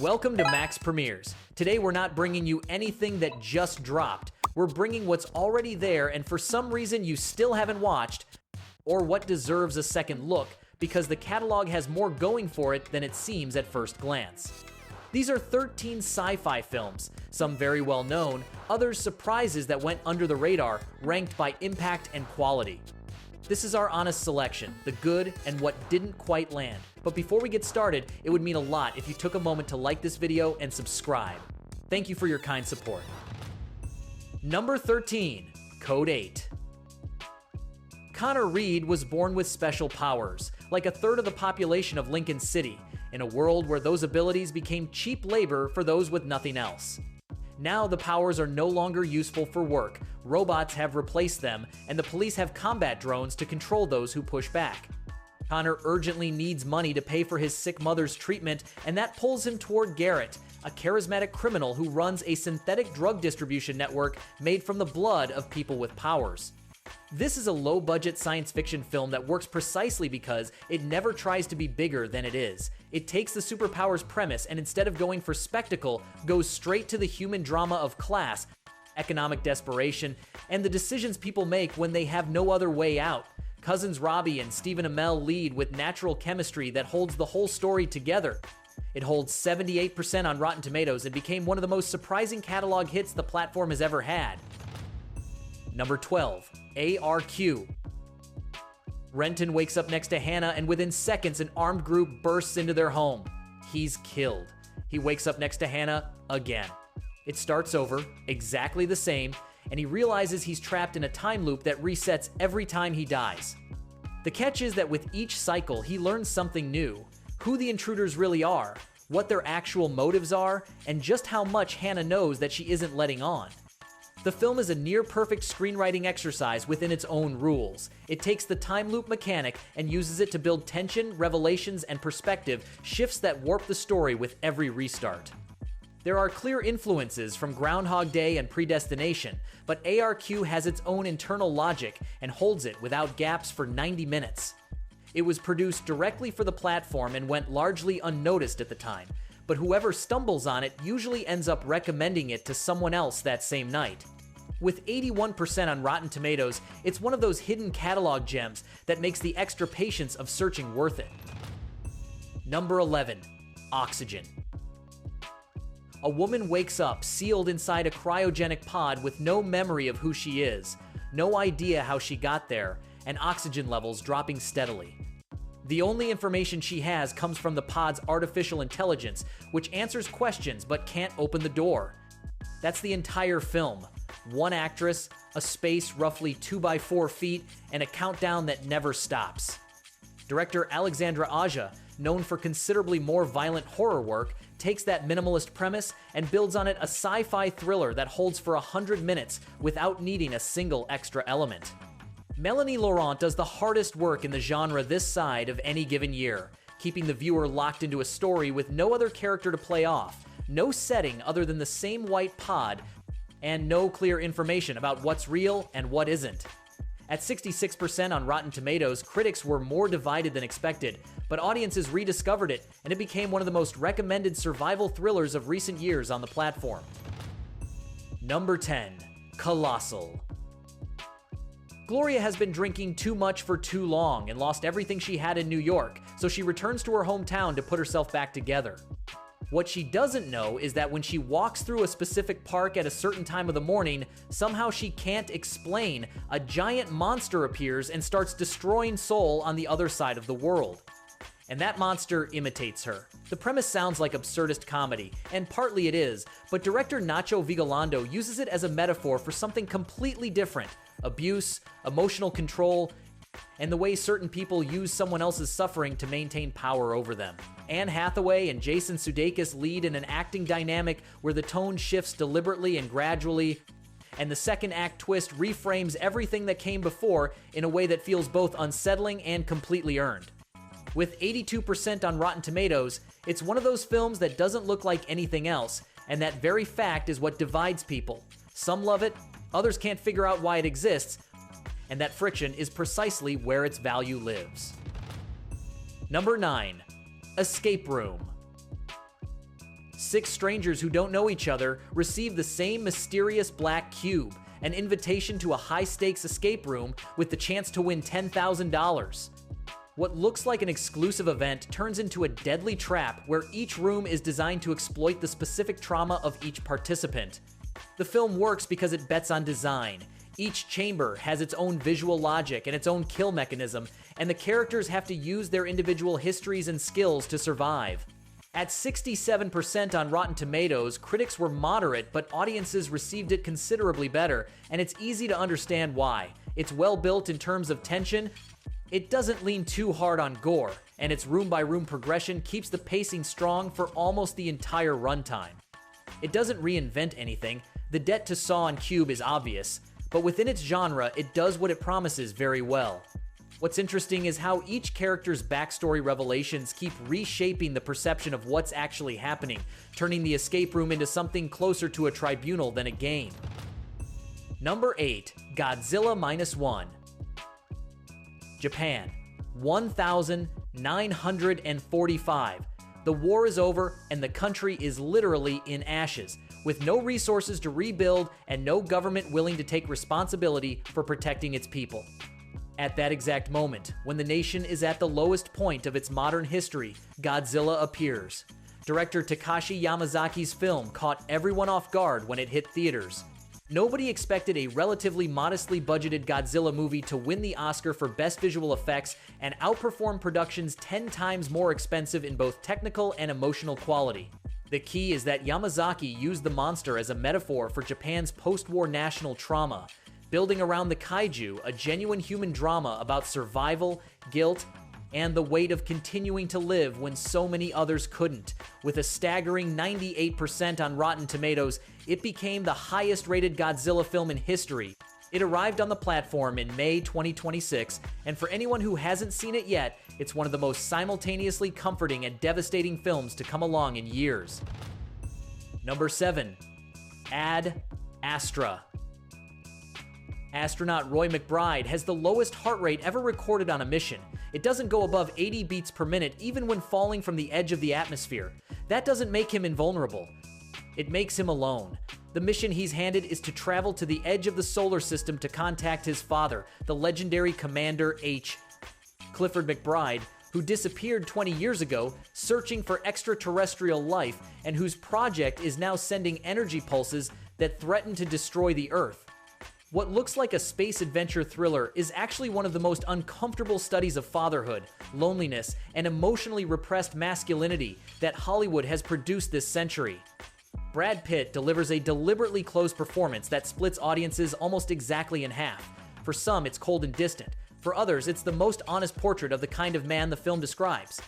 Welcome to Max Premieres. Today we're not bringing you anything that just dropped. We're bringing what's already there and for some reason you still haven't watched, or what deserves a second look because the catalog has more going for it than it seems at first glance. These are 13 sci-fi films, some very well known, others surprises that went under the radar, ranked by impact and quality. This is our honest selection, the good and what didn't quite land. But before we get started, it would mean a lot if you took a moment to like this video and subscribe. Thank you for your kind support. Number 13, Code 8. Connor Reed was born with special powers, like a third of the population of Lincoln City, in a world where those abilities became cheap labor for those with nothing else. Now the powers are no longer useful for work, robots have replaced them, and the police have combat drones to control those who push back. Connor urgently needs money to pay for his sick mother's treatment, and that pulls him toward Garrett, a charismatic criminal who runs a synthetic drug distribution network made from the blood of people with powers. This is a low-budget science fiction film that works precisely because it never tries to be bigger than it is. It takes the superpowers premise and instead of going for spectacle, goes straight to the human drama of class, economic desperation, and the decisions people make when they have no other way out. Cousins Robbie and Stephen Amell lead with natural chemistry that holds the whole story together. It holds 78% on Rotten Tomatoes and became one of the most surprising catalog hits the platform has ever had. Number 12, ARQ. Renton wakes up next to Hannah and within seconds an armed group bursts into their home. He's killed. He wakes up next to Hannah again. It starts over, exactly the same, and he realizes he's trapped in a time loop that resets every time he dies. The catch is that with each cycle he learns something new, who the intruders really are, what their actual motives are, and just how much Hannah knows that she isn't letting on. The film is a near-perfect screenwriting exercise within its own rules. It takes the time loop mechanic and uses it to build tension, revelations, and perspective, shifts that warp the story with every restart. There are clear influences from Groundhog Day and Predestination, but ARQ has its own internal logic and holds it without gaps for 90 minutes. It was produced directly for the platform and went largely unnoticed at the time, but whoever stumbles on it usually ends up recommending it to someone else that same night. With 81% on Rotten Tomatoes, it's one of those hidden catalog gems that makes the extra patience of searching worth it. Number 11, Oxygen. A woman wakes up sealed inside a cryogenic pod with no memory of who she is, no idea how she got there, and oxygen levels dropping steadily. The only information she has comes from the pod's artificial intelligence, which answers questions but can't open the door. That's the entire film. One actress, a space roughly 2 by 4 feet, and a countdown that never stops. Director Alexandra Aja, known for considerably more violent horror work, takes that minimalist premise and builds on it a sci-fi thriller that holds for 100 minutes without needing a single extra element. Melanie Laurent does the hardest work in the genre this side of any given year, keeping the viewer locked into a story with no other character to play off, no setting other than the same white pod, and no clear information about what's real and what isn't. At 66% on Rotten Tomatoes, critics were more divided than expected, but audiences rediscovered it, and it became one of the most recommended survival thrillers of recent years on the platform. Number 10, Colossal. Gloria has been drinking too much for too long and lost everything she had in New York, so she returns to her hometown to put herself back together. What she doesn't know is that when she walks through a specific park at a certain time of the morning, somehow she can't explain, a giant monster appears and starts destroying Seoul on the other side of the world. And that monster imitates her. The premise sounds like absurdist comedy, and partly it is, but director Nacho Vigalondo uses it as a metaphor for something completely different: abuse, emotional control, and the way certain people use someone else's suffering to maintain power over them. Anne Hathaway and Jason Sudeikis lead in an acting dynamic where the tone shifts deliberately and gradually, and the second act twist reframes everything that came before in a way that feels both unsettling and completely earned. With 82% on Rotten Tomatoes, it's one of those films that doesn't look like anything else, and that very fact is what divides people. Some love it, others can't figure out why it exists, and that friction is precisely where its value lives. Number 9, Escape Room. Six strangers who don't know each other receive the same mysterious black cube, an invitation to a high-stakes escape room with the chance to win $10,000. What looks like an exclusive event turns into a deadly trap where each room is designed to exploit the specific trauma of each participant. The film works because it bets on design. Each chamber has its own visual logic and its own kill mechanism, and the characters have to use their individual histories and skills to survive. At 67% on Rotten Tomatoes, critics were moderate, but audiences received it considerably better, and it's easy to understand why. It's well built in terms of tension, it doesn't lean too hard on gore, and its room-by-room progression keeps the pacing strong for almost the entire runtime. It doesn't reinvent anything, the debt to Saw and Cube is obvious, but within its genre, it does what it promises very well. What's interesting is how each character's backstory revelations keep reshaping the perception of what's actually happening, turning the escape room into something closer to a tribunal than a game. Number 8. Godzilla -1. Japan, 1,945. The war is over and the country is literally in ashes, with no resources to rebuild and no government willing to take responsibility for protecting its people. At that exact moment, when the nation is at the lowest point of its modern history, Godzilla appears. Director Takashi Yamazaki's film caught everyone off guard when it hit theaters. Nobody expected a relatively modestly budgeted Godzilla movie to win the Oscar for Best Visual Effects and outperform productions 10 times more expensive in both technical and emotional quality. The key is that Yamazaki used the monster as a metaphor for Japan's post-war national trauma, building around the kaiju a genuine human drama about survival, guilt, and the weight of continuing to live when so many others couldn't. With a staggering 98% on Rotten Tomatoes, it became the highest-rated Godzilla film in history. It arrived on the platform in May 2026, and for anyone who hasn't seen it yet, it's one of the most simultaneously comforting and devastating films to come along in years. Number 7. Ad Astra. Astronaut Roy McBride has the lowest heart rate ever recorded on a mission. It doesn't go above 80 beats per minute even when falling from the edge of the atmosphere. That doesn't make him invulnerable. It makes him alone. The mission he's handed is to travel to the edge of the solar system to contact his father, the legendary Commander H. Clifford McBride, who disappeared 20 years ago, searching for extraterrestrial life, and whose project is now sending energy pulses that threaten to destroy the Earth. What looks like a space adventure thriller is actually one of the most uncomfortable studies of fatherhood, loneliness, and emotionally repressed masculinity that Hollywood has produced this century. Brad Pitt delivers a deliberately close performance that splits audiences almost exactly in half. For some, it's cold and distant. For others, it's the most honest portrait of the kind of man the film describes.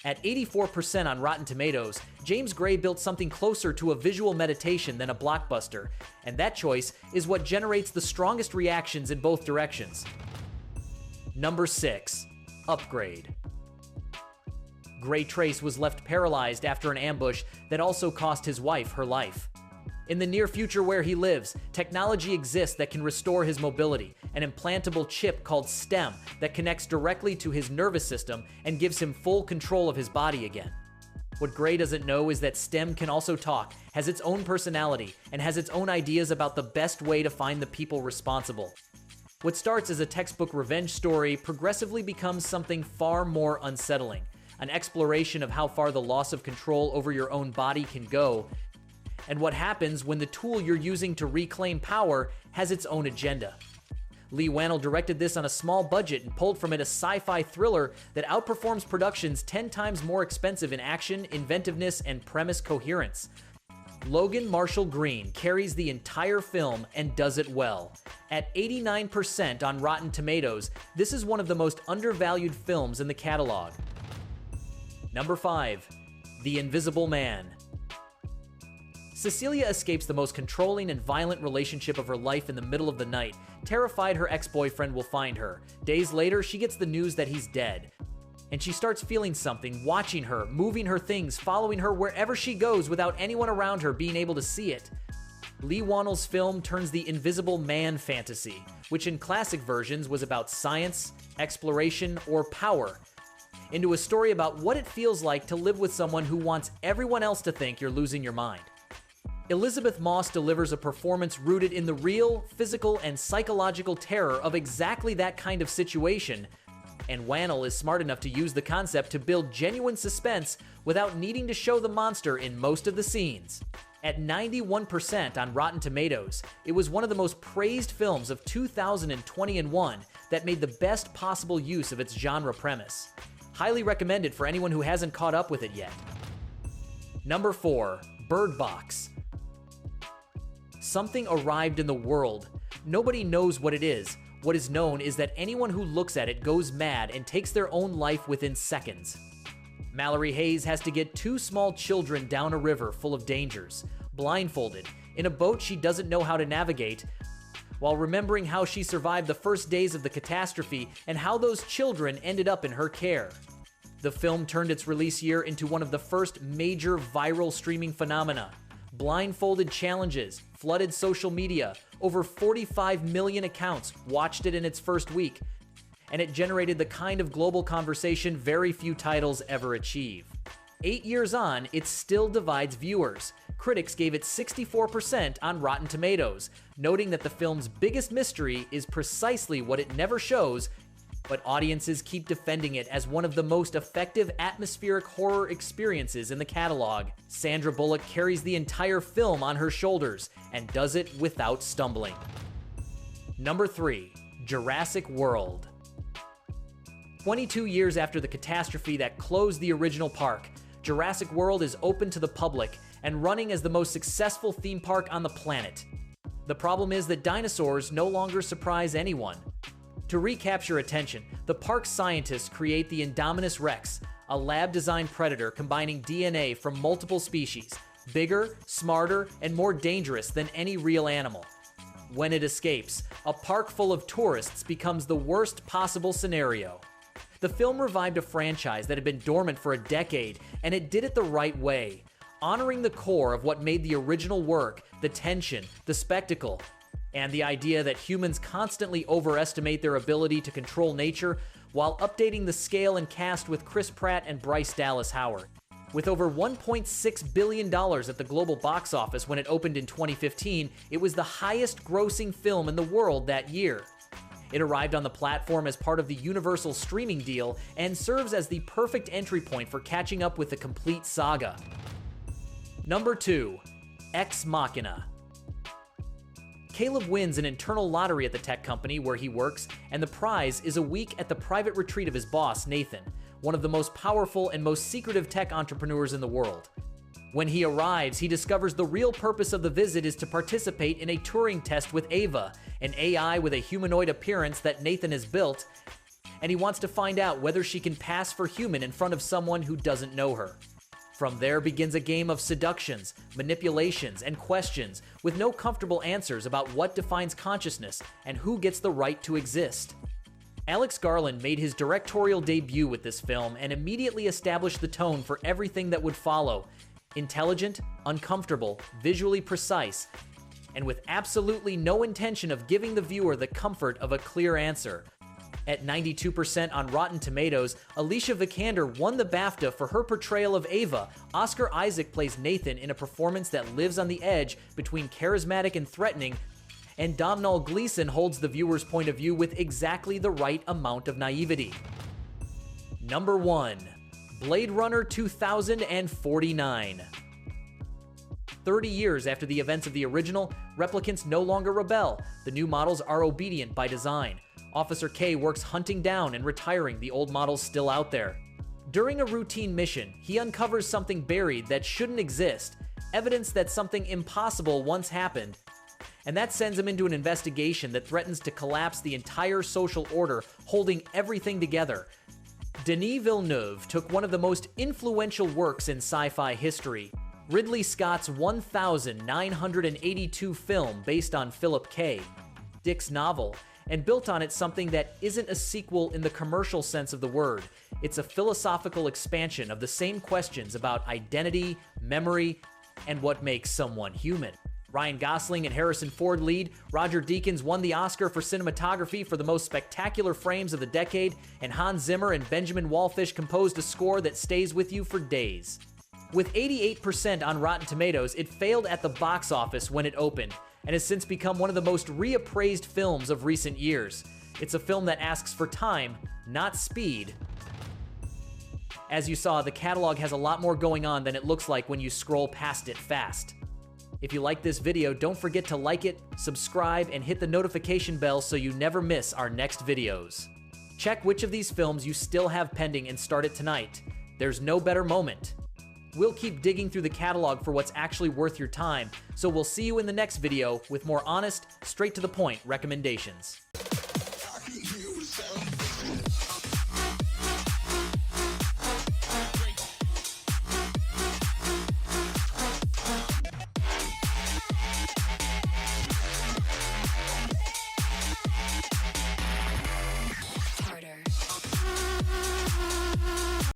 At 84% on Rotten Tomatoes, James Gray built something closer to a visual meditation than a blockbuster, and that choice is what generates the strongest reactions in both directions. Number 6. Upgrade. Gray Trace was left paralyzed after an ambush that also cost his wife her life. In the near future where he lives, technology exists that can restore his mobility, an implantable chip called STEM that connects directly to his nervous system and gives him full control of his body again. What Gray doesn't know is that STEM can also talk, has its own personality, and has its own ideas about the best way to find the people responsible. What starts as a textbook revenge story progressively becomes something far more unsettling, an exploration of how far the loss of control over your own body can go, and what happens when the tool you're using to reclaim power has its own agenda. Lee Wannell directed this on a small budget and pulled from it a sci-fi thriller that outperforms productions 10 times more expensive in action, inventiveness, and premise coherence. Logan Marshall Green carries the entire film and does it well. At 89% on Rotten Tomatoes, this is one of the most undervalued films in the catalog. Number 5. The Invisible Man. Cecilia escapes the most controlling and violent relationship of her life in the middle of the night, terrified her ex-boyfriend will find her. Days later, she gets the news that he's dead. And she starts feeling something, watching her, moving her things, following her wherever she goes without anyone around her being able to see it. Lee Wannell's film turns the Invisible Man fantasy, which in classic versions was about science, exploration, or power, into a story about what it feels like to live with someone who wants everyone else to think you're losing your mind. Elizabeth Moss delivers a performance rooted in the real, physical, and psychological terror of exactly that kind of situation, and Whannell is smart enough to use the concept to build genuine suspense without needing to show the monster in most of the scenes. At 91% on Rotten Tomatoes, it was one of the most praised films of 2021 that made the best possible use of its genre premise. Highly recommended for anyone who hasn't caught up with it yet. Number 4. Bird Box. Something arrived in the world. Nobody knows what it is. What is known is that anyone who looks at it goes mad and takes their own life within seconds. Mallory Hayes has to get 2 small children down a river full of dangers, blindfolded, in a boat she doesn't know how to navigate, while remembering how she survived the first days of the catastrophe and how those children ended up in her care. The film turned its release year into one of the first major viral streaming phenomena. Blindfolded challenges, flooded social media, over 45 million accounts watched it in its first week, and it generated the kind of global conversation very few titles ever achieve. 8 years on, it still divides viewers. Critics gave it 64% on Rotten Tomatoes, noting that the film's biggest mystery is precisely what it never shows, but audiences keep defending it as one of the most effective atmospheric horror experiences in the catalog. Sandra Bullock carries the entire film on her shoulders and does it without stumbling. Number 3. Jurassic World. 22 years after the catastrophe that closed the original park, Jurassic World is open to the public and running as the most successful theme park on the planet. The problem is that dinosaurs no longer surprise anyone. To recapture attention, the park's scientists create the Indominus Rex, a lab-designed predator combining DNA from multiple species, bigger, smarter, and more dangerous than any real animal. When it escapes, a park full of tourists becomes the worst possible scenario. The film revived a franchise that had been dormant for a decade, and it did it the right way, honoring the core of what made the original work, the tension, the spectacle, and the idea that humans constantly overestimate their ability to control nature while updating the scale and cast with Chris Pratt and Bryce Dallas Howard. With over $1.6 billion at the global box office when it opened in 2015, it was the highest-grossing film in the world that year. It arrived on the platform as part of the Universal streaming deal and serves as the perfect entry point for catching up with the complete saga. Number 2. Ex Machina. Caleb wins an internal lottery at the tech company where he works, and the prize is a week at the private retreat of his boss, Nathan, one of the most powerful and most secretive tech entrepreneurs in the world. When he arrives, he discovers the real purpose of the visit is to participate in a Turing test with Ava, an AI with a humanoid appearance that Nathan has built, and he wants to find out whether she can pass for human in front of someone who doesn't know her. From there begins a game of seductions, manipulations, and questions with no comfortable answers about what defines consciousness and who gets the right to exist. Alex Garland made his directorial debut with this film and immediately established the tone for everything that would follow. Intelligent, uncomfortable, visually precise, and with absolutely no intention of giving the viewer the comfort of a clear answer. At 92% on Rotten Tomatoes, Alicia Vikander won the BAFTA for her portrayal of Ava. Oscar Isaac plays Nathan in a performance that lives on the edge between charismatic and threatening, and Domhnall Gleeson holds the viewer's point of view with exactly the right amount of naivety. Number 1. Blade Runner 2049. 30 years after the events of the original, replicants no longer rebel. The new models are obedient by design. Officer K works hunting down and retiring the old models still out there. During a routine mission, he uncovers something buried that shouldn't exist, evidence that something impossible once happened, and that sends him into an investigation that threatens to collapse the entire social order holding everything together. Denis Villeneuve took one of the most influential works in sci-fi history, Ridley Scott's 1982 film based on Philip K. Dick's novel, and built on it something that isn't a sequel in the commercial sense of the word. It's a philosophical expansion of the same questions about identity, memory, and what makes someone human. Ryan Gosling and Harrison Ford lead, Roger Deakins won the Oscar for cinematography for the most spectacular frames of the decade, and Hans Zimmer and Benjamin Wallfisch composed a score that stays with you for days. With 88% on Rotten Tomatoes, it failed at the box office when it opened, and has since become one of the most reappraised films of recent years. It's a film that asks for time, not speed. As you saw, the catalog has a lot more going on than it looks like when you scroll past it fast. If you like this video, don't forget to like it, subscribe, and hit the notification bell so you never miss our next videos. Check which of these films you still have pending and start it tonight. There's no better moment. We'll keep digging through the catalog for what's actually worth your time, so we'll see you in the next video with more honest, straight-to-the-point recommendations.